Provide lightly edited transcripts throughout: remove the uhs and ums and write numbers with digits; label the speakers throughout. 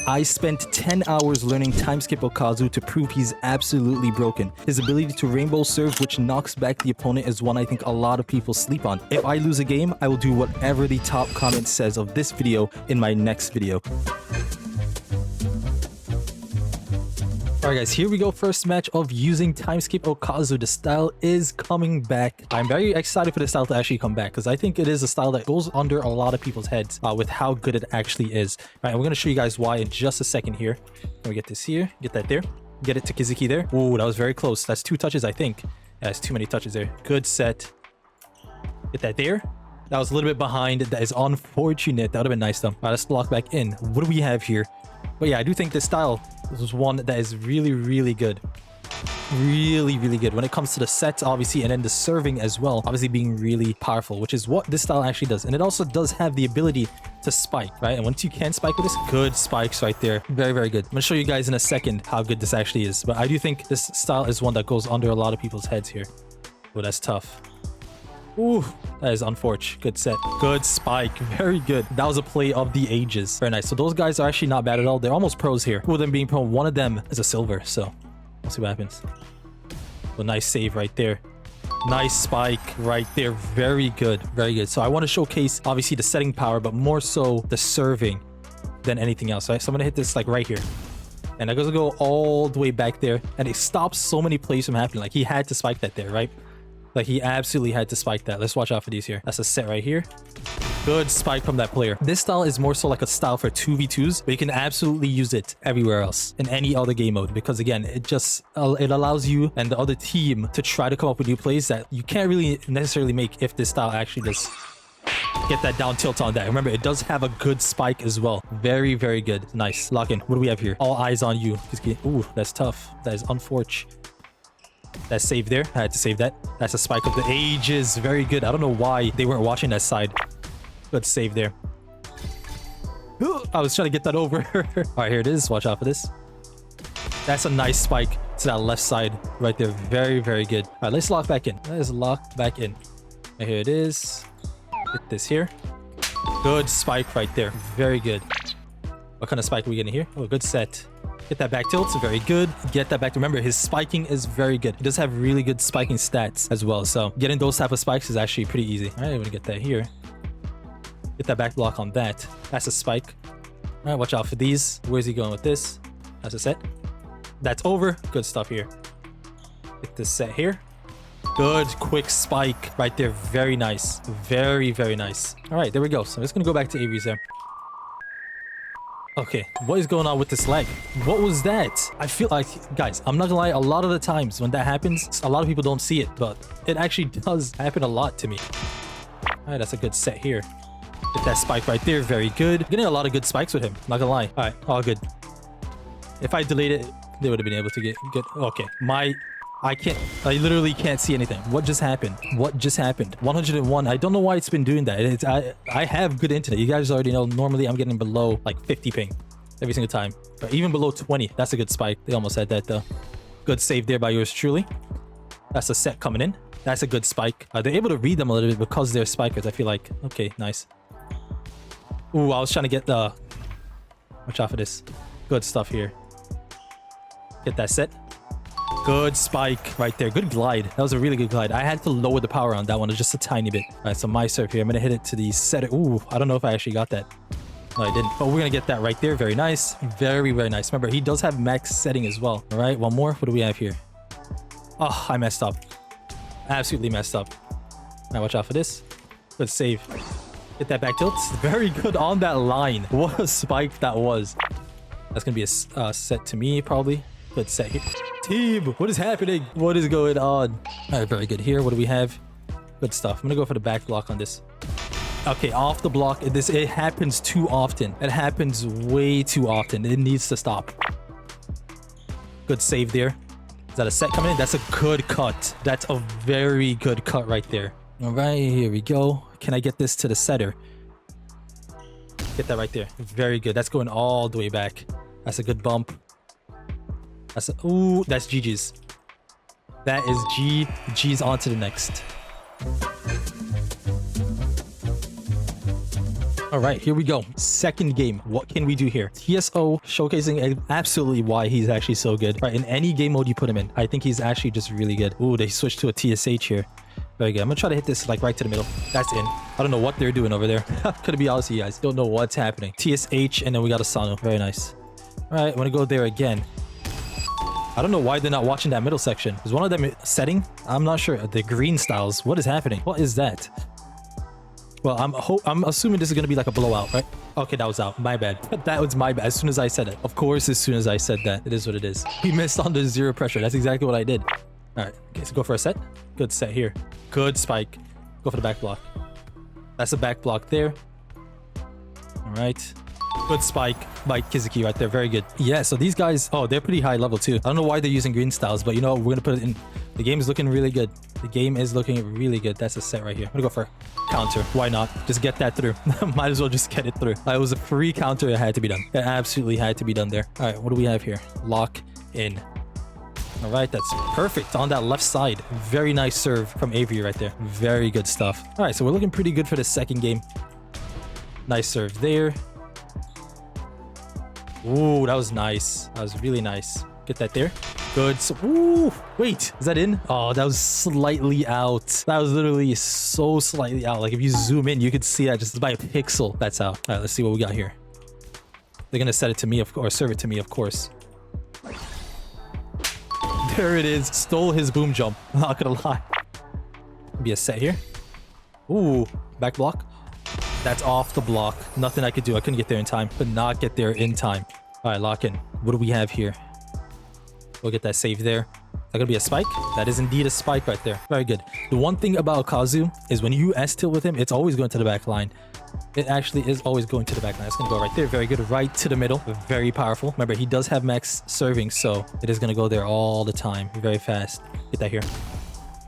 Speaker 1: I spent 10 hours learning Timeskip Okazu to prove he's absolutely broken. His ability to rainbow serve, which knocks back the opponent, is one I think a lot of people sleep on. If I lose a game, I will do whatever the top comment says of this video in my next video. Alright guys, here we go. First match of using Timeskip Okazu. The style is coming back. I'm very excited for the style to actually come back because I think it is a style that goes under a lot of people's heads with how good it actually is. Alright, we're going to show you guys why in just a second here. Let me get this here, get that there, get it to Kizuki there. Ooh, that was very close. That's 2 touches, I think. Yeah, that's too many touches there. Good set. Get that there. That was a little bit behind. That is unfortunate. That would have been nice though. Alright, let's block back in. What do we have here? But yeah, I do think this style is one that is really good. Really good when it comes to the sets, obviously, and then the serving as well, obviously being really powerful, which is what this style actually does. And it also does have the ability to spike, right? And once you can spike with this, good spikes right there. Very good. I'm gonna show you guys in a second how good this actually is, but I do think this style is one that goes under a lot of people's heads here. Oh, that's tough. Ooh, that is unfortunate. Good set. Good spike. Very good. That was a play of the ages. Very nice. So those guys are actually not bad at all. They're almost pros here. Two of them being pro. One of them is a silver. So we'll see what happens. A nice save right there. Nice spike right there. Very good. Very good. So I want to showcase obviously the setting power, but more so the serving than anything else. Right? So I'm going to hit this like right here. And I'm going to go all the way back there. And it stops so many plays from happening. Like he had to spike that there, right? Like he absolutely had to spike that. Let's watch out for these here. That's a set right here. Good spike from that player. This style is more so like a style for 2v2s, but you can absolutely use it everywhere else in any other game mode, because again, it allows you and the other team to try to come up with new plays that you can't really necessarily make if this style actually does get that down tilt on that. Remember, it does have a good spike as well. Very good. Nice. Lock in. What do we have here? All eyes on you. Ooh, that's tough. That is unfortunate. That save there. I had to save that. That's a spike of the ages. Very good. I don't know why they weren't watching that side. Good save there. I was trying to get that over. All right, here it is. Watch out for this. That's a nice spike to that left side right there. Very good. All right, let's lock back in. Let's lock back in. And here it is. Get this here. Good spike right there. Very good. What kind of spike are we getting here? Oh, good set. Get that back tilt. Very good. Get that back. Remember, his spiking is very good. He does have really good spiking stats as well. So getting those type of spikes is actually pretty easy. All right, I'm going to get that here. Get that back block on that. That's a spike. All right, watch out for these. Where's he going with this? That's a set. That's over. Good stuff here. Get this set here. Good quick spike right there. Very nice. Very nice. All right, there we go. So I'm just going to go back to Avery's there. Okay, what is going on with this lag? What was that? I feel like, guys, I'm not gonna lie, a lot of the times when that happens, a lot of people don't see it, but it actually does happen a lot to me. All right, that's a good set here. Get that spike right there. Very good. Getting a lot of good spikes with him, not gonna lie. All right, all good. If I delayed it, they would have been able to get good. Okay, I literally can't see anything. What just happened? 101. I don't know why it's been doing that. I have good internet. You guys already know, normally I'm getting below like 50 ping every single time. But even below 20, that's a good spike. They almost had that though. Good save there by yours truly. That's a set coming in. That's a good spike. They're able to read them a little bit because they're spikers, I feel like. Okay, nice. Ooh, I was trying to get the... Watch out for this. Good stuff here. Get that set. Good spike right there. Good glide. That was a really good glide. I had to lower the power on that one just a tiny bit. All right, so my serve here. I'm going to hit it to the setter. Ooh, I don't know if I actually got that. No, I didn't. But we're going to get that right there. Very nice. Very nice. Remember, he does have max setting as well. All right, one more. What do we have here? Oh, I messed up. Absolutely messed up. All right, watch out for this. Good save. Get that back tilt. Very good on that line. What a spike that was. That's going to be a set to me, probably. Good set here. Team, what is happening? What is going on? All right, very good here. What do we have? Good stuff. I'm gonna go for the back block on this. Okay, off the block. It happens too often. It happens way too often. It needs to stop. Good save there. Is that a set coming in? That's a good cut. That's a very good cut right there. All right, here we go. Can I get this to the setter? Get that right there. Very good. That's going all the way back. That's a good bump. Ooh, that's GG's. That is GG's. On to the next. All right, here we go. Second game. What can we do here? TSO showcasing absolutely why he's actually so good. Right, in any game mode you put him in, I think he's actually just really good. Ooh, they switched to a TSH here. Very good. I'm gonna try to hit this like right to the middle. That's in. I don't know what they're doing over there. Could be honest with you guys. Don't know what's happening. TSH, and then we got a Sano. Very nice. All right, I'm gonna go there again. I don't know why they're not watching that middle section. Is one of them setting? I'm not sure. The green styles. What is happening? What is that? Well, I'm assuming this is going to be like a blowout, right? Okay, that was out. My bad. That was my bad. As soon as I said it. Of course, as soon as I said that. It is what it is. We missed on the zero pressure. That's exactly what I did. All right. Okay, so go for a set. Good set here. Good spike. Go for the back block. That's a back block there. All right. Good spike by Kizuki right there. Very good. Yeah, so these guys, oh, they're pretty high level too. I don't know why they're using green styles, but you know, we're going to put it in. The game is looking really good. The game is looking really good. That's a set right here. I'm going to go for counter. Why not? Just get that through. Might as well just get it through. It was a free counter. It had to be done. It absolutely had to be done there. All right, what do we have here? Lock in. All right, that's perfect on that left side. Very nice serve from Avery right there. Very good stuff. All right, so we're looking pretty good for the second game. Nice serve there. Ooh, that was nice. That was really nice. Get that there. Good. So, ooh, wait, is that in? Oh, that was slightly out. That was literally so slightly out. Like if you zoom in, you could see that just by a pixel. That's out. All right, let's see what we got here. They're gonna set it to me, or serve it to me, of course. There it is. Stole his boom jump. Not gonna lie. Be a set here. Ooh, back block. That's off the block. Nothing I could do. I couldn't get there in time. Could not get there in time. All right, lock in. What do we have here? We'll get that save there. Is that gonna be a spike? That is indeed a spike right there. Very good. The one thing about Okazu is when you S-tilt with him, it's always going to the back line. It actually is always going to the back line. It's gonna go right there. Very good. Right to the middle. Very powerful. Remember, he does have max serving, so it is gonna go there all the time. Very fast. Get that here.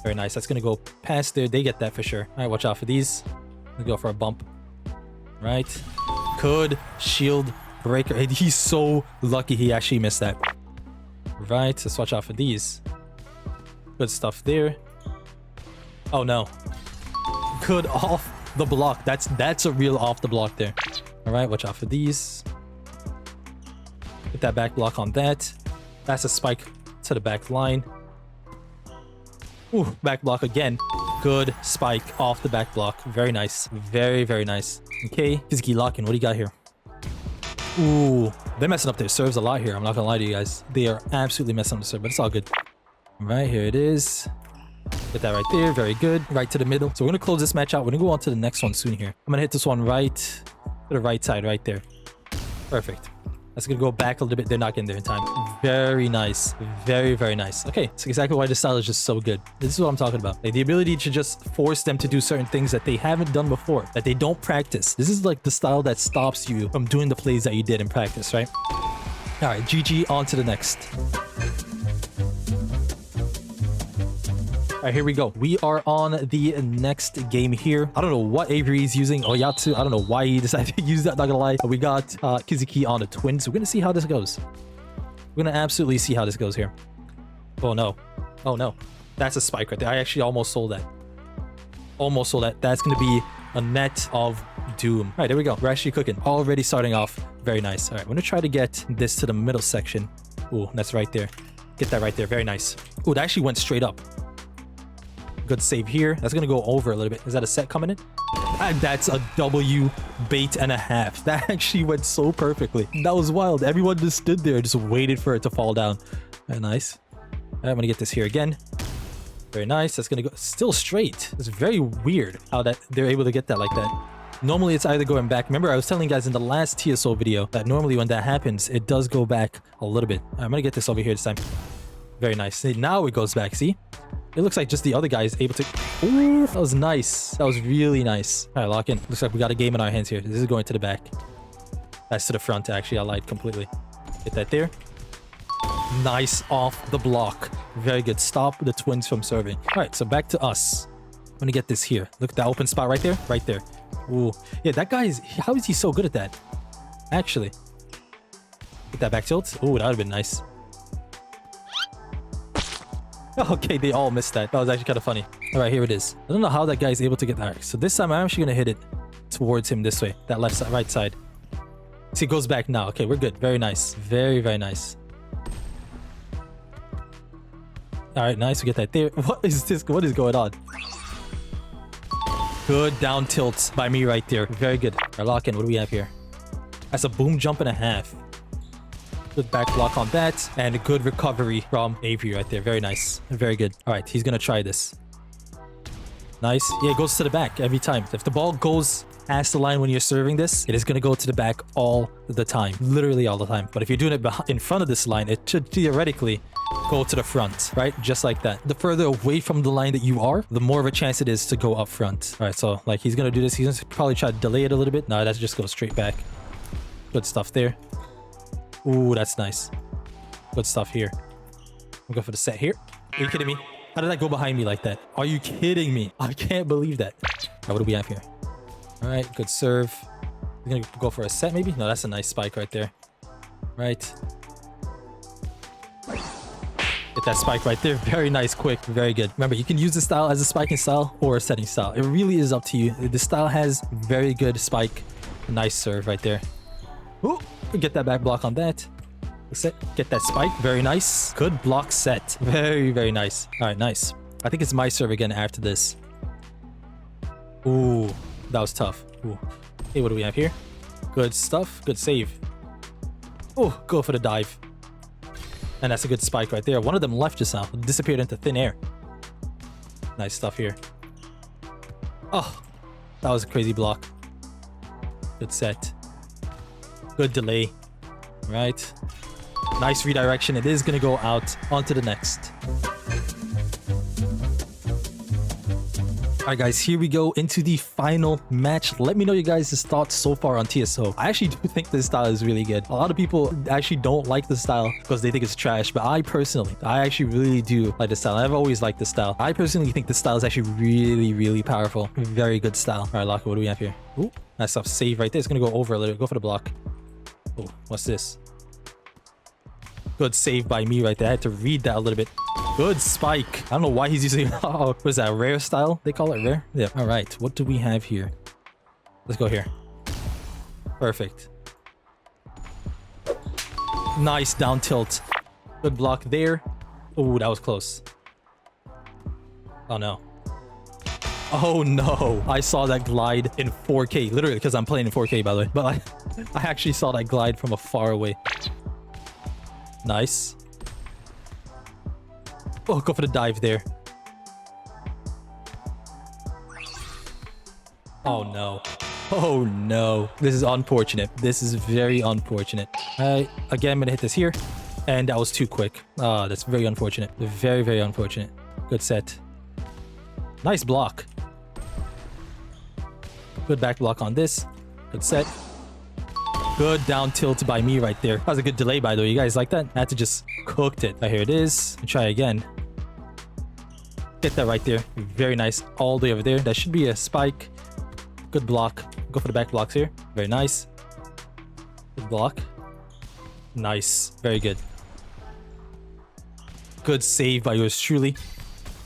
Speaker 1: Very nice. That's gonna go past there. They get that for sure. All right, watch out for these. Let's go for a bump. Right. Good shield breaker. He's so lucky he actually missed that. Right, let's watch out for these. Good stuff there. Oh no. Good off the block. That's a real off the block there. All right, watch out for these. Get that back block on that. That's a spike to the back line. Ooh, back block again. Good spike off the back block. Very nice. Very, very nice. Okay, Kizuki lock-in. What do you got here? Ooh, they're messing up their serves a lot here. I'm not gonna lie to you guys. They are absolutely messing up the serve, but it's all good. All right, here it is. Get that right there. Very good. Right to the middle. So we're gonna close this match out. We're gonna go on to the next one soon here. I'm gonna hit this one right to the right side right there. Perfect. That's gonna go back a little bit. They're not getting there in time. Very nice. Very, very nice. Okay, that's exactly why this style is just so good. This is what I'm talking about. Like the ability to just force them to do certain things that they haven't done before, that they don't practice. This is like the style that stops you from doing the plays that you did in practice, right? All right, GG, on to the next. All right, here we go. We are on the next game here. I don't know what Avery is using. Oyatsu. I don't know why he decided to use that, not gonna lie. We got Kizuki on the twin. So we're gonna see how this goes. We're gonna absolutely see how this goes here. Oh no. Oh no. That's a spike right there. I actually almost sold that. Almost sold that. That's gonna be a net of doom. All right, there we go. We're actually cooking. Already starting off very nice. All right, I'm gonna try to get this to the middle section. Ooh, that's right there. Get that right there. Very nice. Ooh, that actually went straight up. Good save here. That's gonna go over a little bit. Is that a set coming in? And that's a W bait and a half. That actually went so perfectly. That was wild. Everyone just stood there, just waited for it to fall down. Very nice. I'm gonna get this here again. Very nice. That's gonna go still straight. It's very weird how that they're able to get that like that. Normally it's either going back. Remember, I was telling you guys in the last TSO video that normally when that happens, it does go back a little bit. I'm gonna get this over here this time. Very nice. Now it goes back. See? It looks like just the other guy is able to... Ooh, that was nice. That was really nice. All right, lock in. Looks like we got a game in our hands here. This is going to the back. That's to the front, actually. I lied completely. Get that there. Nice off the block. Very good. Stop the twins from serving. All right, so back to us. I'm going to get this here. Look at that open spot right there. Right there. Ooh. Yeah, that guy is... How is he so good at that? Actually. Get that back tilt. Ooh, that would have been nice. Okay, they all missed that. That was actually kind of funny. All right, here it is. I don't know how that guy is able to get that. So this time I'm actually going to hit it towards him this way. That left side, right side. See, it goes back now. Okay, we're good. Very nice. Very, very nice. All right, nice. We get that there. What is this? What is going on? Good down tilt by me right there. Very good. All right, lock in. What do we have here? That's a boom jump and a half. Good back block on that. And a good recovery from Avery right there. Very nice. Very good. All right, he's going to try this. Nice. Yeah, it goes to the back every time. If the ball goes past the line when you're serving this, it is going to go to the back all the time. Literally all the time. But if you're doing it in front of this line, it should theoretically go to the front, right? Just like that. The further away from the line that you are, the more of a chance it is to go up front. All right, so like he's going to do this. He's going to probably try to delay it a little bit. No, that just goes straight back. Good stuff there. Ooh, that's nice. Good stuff here. We'll go for the set here. Are you kidding me? How did that go behind me like that? Are you kidding me? I can't believe that. All right, what do we have here? All right, good serve. We're going to go for a set maybe? No, that's a nice spike right there. Right. Get that spike right there. Very nice, quick, very good. Remember, you can use the style as a spiking style or a setting style. It really is up to you. The style has very good spike. Nice serve right there. Ooh, get that back block on that. Set. Get that spike. Very nice. Good block set. Very, very nice. All right, nice. I think it's my serve again after this. Ooh, that was tough. Ooh. Hey, what do we have here? Good stuff. Good save. Oh, go for the dive. And that's a good spike right there. One of them left just now. Disappeared into thin air. Nice stuff here. Oh, that was a crazy block. Good set. Good delay. Right. Nice redirection. It is going to go out onto the next. Alright guys, here we go into the final match. Let me know you guys' thoughts so far on TSO. I actually do think this style is really good. A lot of people actually don't like the style because they think it's trash, but I actually really do like the style. I've always liked the style. I personally think the style is actually really, really powerful. Very good style. Alright, Locker, what do we have here? Ooh, nice stuff. Save right there. It's going to go over a little. Go for the block. Oh, what's this? Good save by me right there. I had to read that a little bit. Good spike. I don't know why he's using... Oh, what is that? Rare style? They call it rare? Yeah. All right. What do we have here? Let's go here. Perfect. Nice down tilt. Good block there. Oh, that was close. Oh, no. Oh, no. I saw that glide in 4K. Literally, because I'm playing in 4K, by the way. But I actually saw that glide from afar away. Nice. Oh, go for the dive there. Oh, no. Oh, no. This is unfortunate. This is very unfortunate. Alright, again, I'm gonna hit this here. And that was too quick. Ah, that's very unfortunate. Very, very unfortunate. Good set. Nice block. Good back block on this. Good set. Good down tilt by me right there. That was a good delay, by the way. You guys like that? I had to just cooked it. Right, here it is. Try again. Get that right there. Very nice. All the way over there. That should be a spike. Good block. Go for the back blocks here. Very nice. Good block. Nice. Very good. Good save by yours truly.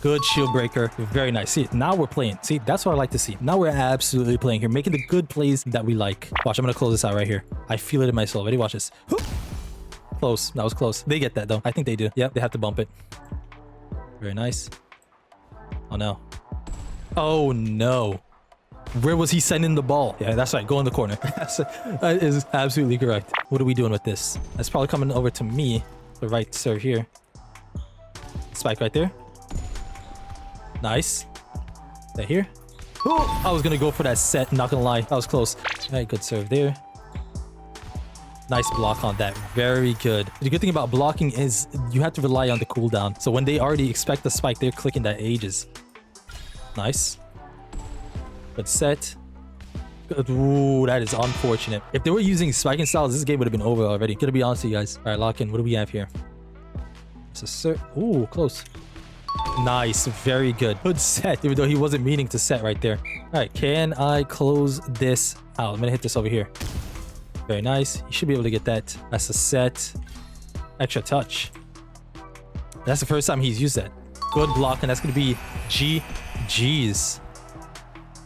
Speaker 1: Good shield breaker. Very nice. See, now we're playing. See, that's what I like to see. Now we're absolutely playing here. Making the good plays that we like. Watch, I'm going to close this out right here. I feel it in my soul. Ready? Watch this. Close. That was close. They get that, though. I think they do. Yep, they have to bump it. Very nice. Oh, no. Oh, no. Where was he sending the ball? Yeah, that's right. Go in the corner. That is absolutely correct. What are we doing with this? That's probably coming over to me. The right serve here. Spike right there. Nice. That here. Oh, I was going to go for that set. Not going to lie. That was close. All right, good serve there. Nice block on that. Very good. The good thing about blocking is you have to rely on the cooldown. So when they already expect the spike, they're clicking that ages. Nice. Good set. Good. Ooh, that is unfortunate. If they were using spiking styles, this game would have been over already. Gonna be honest with you guys. All right, lock in. What do we have here? It's a serve. Ooh, close. Nice. Very good. Good set, even though he wasn't meaning to set right there. All right, can I close this out? I'm gonna hit this over here. Very nice. You should be able to get that. That's a set. Extra touch. That's the first time he's used that. Good block, and that's gonna be GG's.